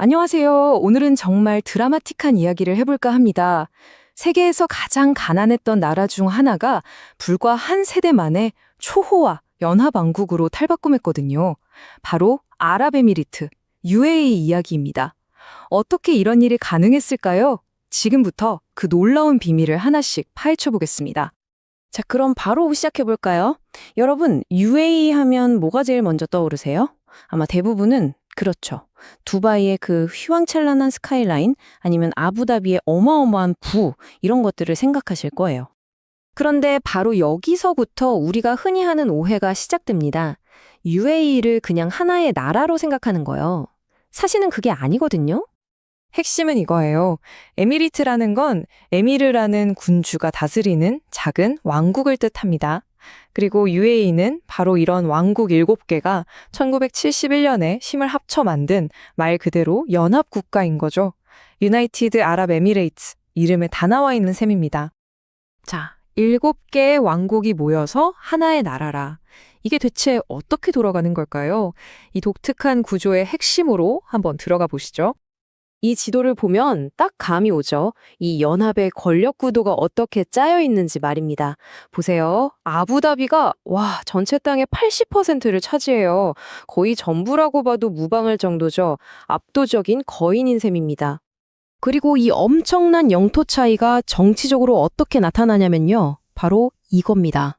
안녕하세요. 오늘은 정말 드라마틱한 이야기를 해볼까 합니다. 세계에서 가장 가난했던 나라 중 하나가 불과 한 세대 만에 초호화 연합왕국으로 탈바꿈했거든요. 바로 아랍에미리트, UAE 이야기입니다. 어떻게 이런 일이 가능했을까요? 지금부터 그 놀라운 비밀을 하나씩 파헤쳐 보겠습니다. 자, 그럼 바로 시작해볼까요? 여러분, UAE 하면 뭐가 제일 먼저 떠오르세요? 아마 대부분은 그렇죠. 두바이의 그 휘황찬란한 스카이라인 아니면 아부다비의 어마어마한 이런 것들을 생각하실 거예요. 그런데 바로 여기서부터 우리가 흔히 하는 오해가 시작됩니다. UAE를 그냥 하나의 나라로 생각하는 거예요. 사실은 그게 아니거든요. 핵심은 이거예요. 에미리트라는 건 에미르라는 군주가 다스리는 작은 왕국을 뜻합니다. 그리고 UAE는 바로 이런 왕국 7개가 1971년에 힘을 합쳐 만든 말 그대로 연합국가인 거죠. 유나이티드 아랍 에미레이트, 이름에 다 나와 있는 셈입니다. 자, 7개의 왕국이 모여서 하나의 나라라. 이게 대체 어떻게 돌아가는 걸까요? 이 독특한 구조의 핵심으로 한번 들어가 보시죠. 이 지도를 보면 딱 감이 오죠. 이 연합의 권력 구도가 어떻게 짜여 있는지 말입니다. 보세요. 아부다비가 전체 땅의 80%를 차지해요. 거의 전부라고 봐도 무방할 정도죠. 압도적인 거인인 셈입니다. 그리고 이 엄청난 영토 차이가 정치적으로 어떻게 나타나냐면요. 바로 이겁니다.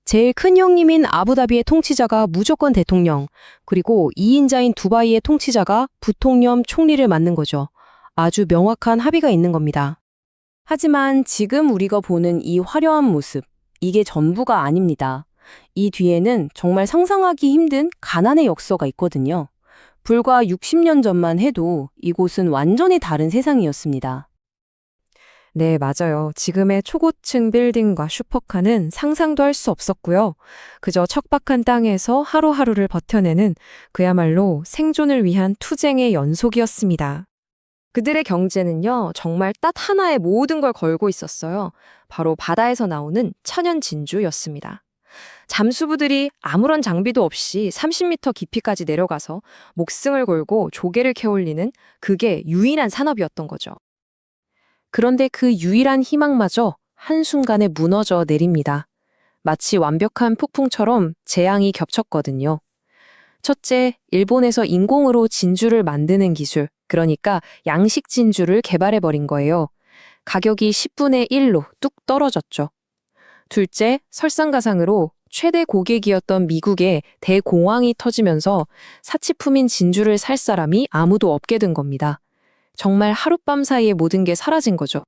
제일 큰 형님인 아부다비의 통치자가 무조건 대통령, 그리고 2인자인 두바이의 통치자가 부통령 총리를 맡는 거죠. 아주 명확한 합의가 있는 겁니다. 하지만 지금 우리가 보는 이 화려한 모습, 이게 전부가 아닙니다. 이 뒤에는 정말 상상하기 힘든 가난의 역사가 있거든요. 불과 60년 전만 해도 이곳은 완전히 다른 세상이었습니다. 네, 맞아요. 지금의 초고층 빌딩과 슈퍼카는 상상도 할 수 없었고요. 그저 척박한 땅에서 하루하루를 버텨내는 그야말로 생존을 위한 투쟁의 연속이었습니다. 그들의 경제는요, 정말 딱 하나에 모든 걸 걸고 있었어요. 바로 바다에서 나오는 천연 진주였습니다. 잠수부들이 아무런 장비도 없이 30m 깊이까지 내려가서 목숨을 걸고 조개를 캐올리는 그게 유일한 산업이었던 거죠. 그런데 그 유일한 희망마저 한순간에 무너져 내립니다. 마치 완벽한 폭풍처럼 재앙이 겹쳤거든요. 첫째, 일본에서 인공으로 진주를 만드는 기술, 그러니까 양식 진주를 개발해버린 거예요. 가격이 10분의 1로 뚝 떨어졌죠. 둘째, 설상가상으로 최대 고객이었던 미국에 대공황이 터지면서 사치품인 진주를 살 사람이 아무도 없게 된 겁니다. 정말 하룻밤 사이에 모든 게 사라진 거죠.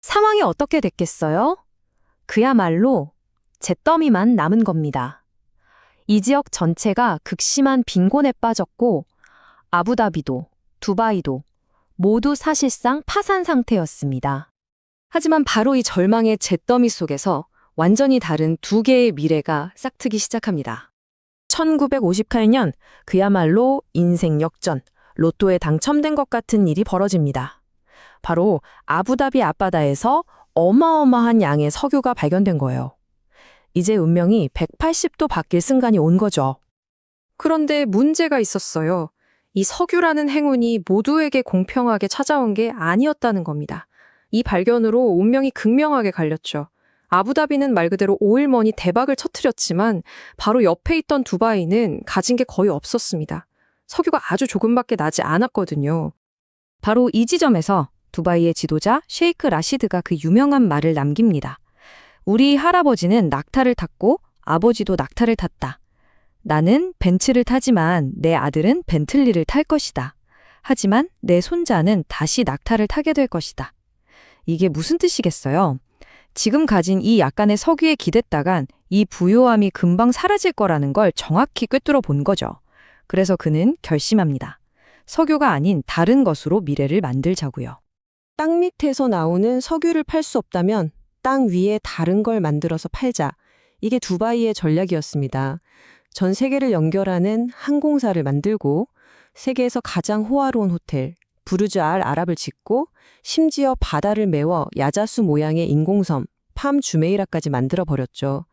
상황이 어떻게 됐겠어요? 그야말로 잿더미만 남은 겁니다. 이 지역 전체가 극심한 빈곤에 빠졌고 아부다비도 두바이도 모두 사실상 파산 상태였습니다. 하지만 바로 이 절망의 잿더미 속에서 완전히 다른 두 개의 미래가 싹트기 시작합니다. 1958년 그야말로 인생 역전, 로또에 당첨된 것 같은 일이 벌어집니다. 바로 아부다비 앞바다에서 어마어마한 양의 석유가 발견된 거예요. 이제 운명이 180도 바뀔 순간이 온 거죠. 그런데 문제가 있었어요. 이 석유라는 행운이 모두에게 공평하게 찾아온 게 아니었다는 겁니다. 이 발견으로 운명이 극명하게 갈렸죠. 아부다비는 말 그대로 오일머니 대박을 터뜨렸지만 바로 옆에 있던 두바이는 가진 게 거의 없었습니다. 석유가 아주 조금밖에 나지 않았거든요. 바로 이 지점에서 두바이의 지도자 셰이크 라시드가 그 유명한 말을 남깁니다. 우리 할아버지는 낙타를 탔고 아버지도 낙타를 탔다. 나는 벤츠를 타지만 내 아들은 벤틀리를 탈 것이다. 하지만 내 손자는 다시 낙타를 타게 될 것이다. 이게 무슨 뜻이겠어요? 지금 가진 이 약간의 석유에 기댔다간 이 부유함이 금방 사라질 거라는 걸 정확히 꿰뚫어 본 거죠. 그래서 그는 결심합니다. 석유가 아닌 다른 것으로 미래를 만들자고요. 땅 밑에서 나오는 석유를 팔 수 없다면 땅 위에 다른 걸 만들어서 팔자. 이게 두바이의 전략이었습니다. 전 세계를 연결하는 항공사를 만들고 세계에서 가장 호화로운 호텔, 부르즈 알 아랍을 짓고 심지어 바다를 메워 야자수 모양의 인공섬, 팜 주메이라까지 만들어버렸죠.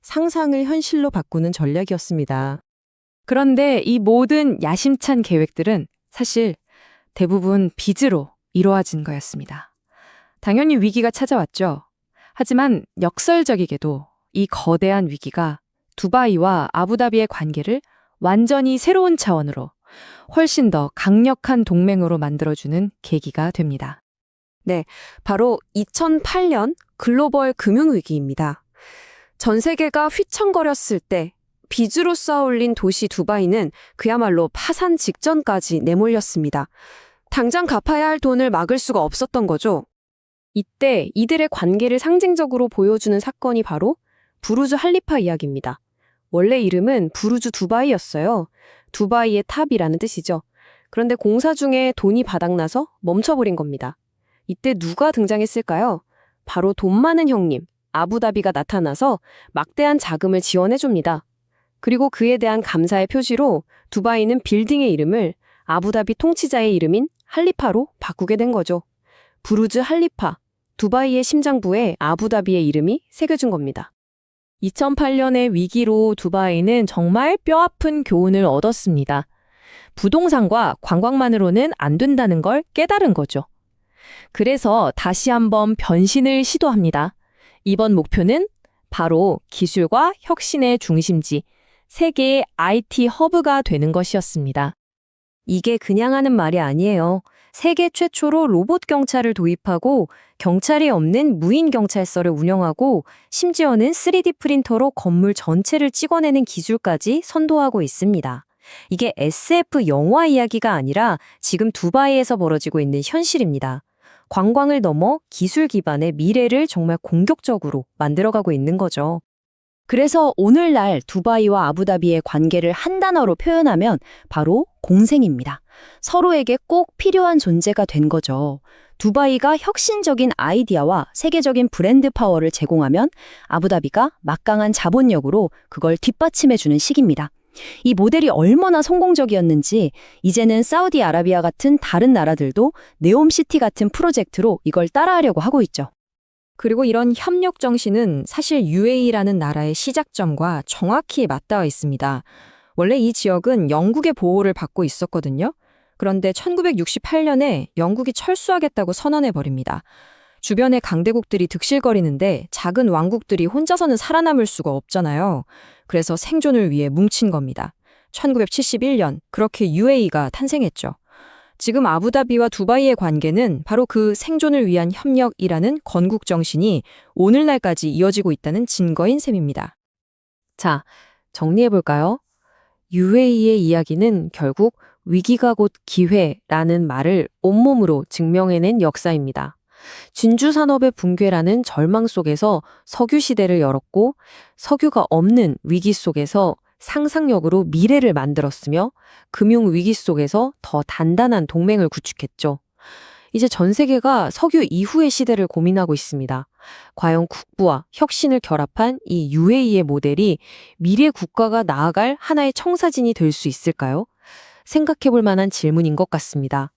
상상을 현실로 바꾸는 전략이었습니다. 그런데 이 모든 야심찬 계획들은 사실 대부분 빚으로 이루어진 거였습니다. 당연히 위기가 찾아왔죠. 하지만 역설적이게도 이 거대한 위기가 두바이와 아부다비의 관계를 완전히 새로운 차원으로 훨씬 더 강력한 동맹으로 만들어주는 계기가 됩니다. 바로 2008년 글로벌 금융위기입니다. 전 세계가 휘청거렸을 때 빚으로 쌓아올린 도시 두바이는 그야말로 파산 직전까지 내몰렸습니다. 당장 갚아야 할 돈을 막을 수가 없었던 거죠. 이때 이들의 관계를 상징적으로 보여주는 사건이 바로 부르주 할리파 이야기입니다. 원래 이름은 부르주 두바이였어요. 두바이의 탑이라는 뜻이죠. 그런데 공사 중에 돈이 바닥나서 멈춰버린 겁니다. 이때 누가 등장했을까요? 바로 돈 많은 형님, 아부다비가 나타나서 막대한 자금을 지원해줍니다. 그리고 그에 대한 감사의 표시로 두바이는 빌딩의 이름을 아부다비 통치자의 이름인 할리파로 바꾸게 된 거죠. 부르즈 할리파, 두바이의 심장부에 아부다비의 이름이 새겨진 겁니다. 2008년의 위기로 두바이는 정말 뼈아픈 교훈을 얻었습니다. 부동산과 관광만으로는 안 된다는 걸 깨달은 거죠. 그래서 다시 한번 변신을 시도합니다. 이번 목표는 바로 기술과 혁신의 중심지, 세계의 IT 허브가 되는 것이었습니다. 이게 그냥 하는 말이 아니에요. 세계 최초로 로봇 경찰을 도입하고 경찰이 없는 무인 경찰서를 운영하고 심지어는 3D 프린터로 건물 전체를 찍어내는 기술까지 선도하고 있습니다. 이게 SF 영화 이야기가 아니라 지금 두바이에서 벌어지고 있는 현실입니다. 관광을 넘어 기술 기반의 미래를 정말 공격적으로 만들어가고 있는 거죠. 그래서 오늘날 두바이와 아부다비의 관계를 한 단어로 표현하면 바로 공생입니다. 서로에게 꼭 필요한 존재가 된 거죠. 두바이가 혁신적인 아이디어와 세계적인 브랜드 파워를 제공하면 아부다비가 막강한 자본력으로 그걸 뒷받침해주는 시기입니다. 이 모델이 얼마나 성공적이었는지 이제는 사우디아라비아 같은 다른 나라들도 네옴시티 같은 프로젝트로 이걸 따라하려고 하고 있죠. 그리고 이런 협력 정신은 사실 UAE라는 나라의 시작점과 정확히 맞닿아 있습니다. 원래 이 지역은 영국의 보호를 받고 있었거든요. 그런데 1968년에 영국이 철수하겠다고 선언해버립니다. 주변의 강대국들이 득실거리는데 작은 왕국들이 혼자서는 살아남을 수가 없잖아요. 그래서 생존을 위해 뭉친 겁니다. 1971년 그렇게 UAE가 탄생했죠. 지금 아부다비와 두바이의 관계는 바로 그 생존을 위한 협력이라는 건국 정신이 오늘날까지 이어지고 있다는 증거인 셈입니다. 자, 정리해볼까요? UAE의 이야기는 결국 위기가 곧 기회라는 말을 온몸으로 증명해낸 역사입니다. 진주 산업의 붕괴라는 절망 속에서 석유 시대를 열었고 석유가 없는 위기 속에서 상상력으로 미래를 만들었으며 금융 위기 속에서 더 단단한 동맹을 구축했죠. 이제 전 세계가 석유 이후의 시대를 고민하고 있습니다. 과연 국부와 혁신을 결합한 이 UAE의 모델이 미래 국가가 나아갈 하나의 청사진이 될 수 있을까요? 생각해 볼 만한 질문인 것 같습니다.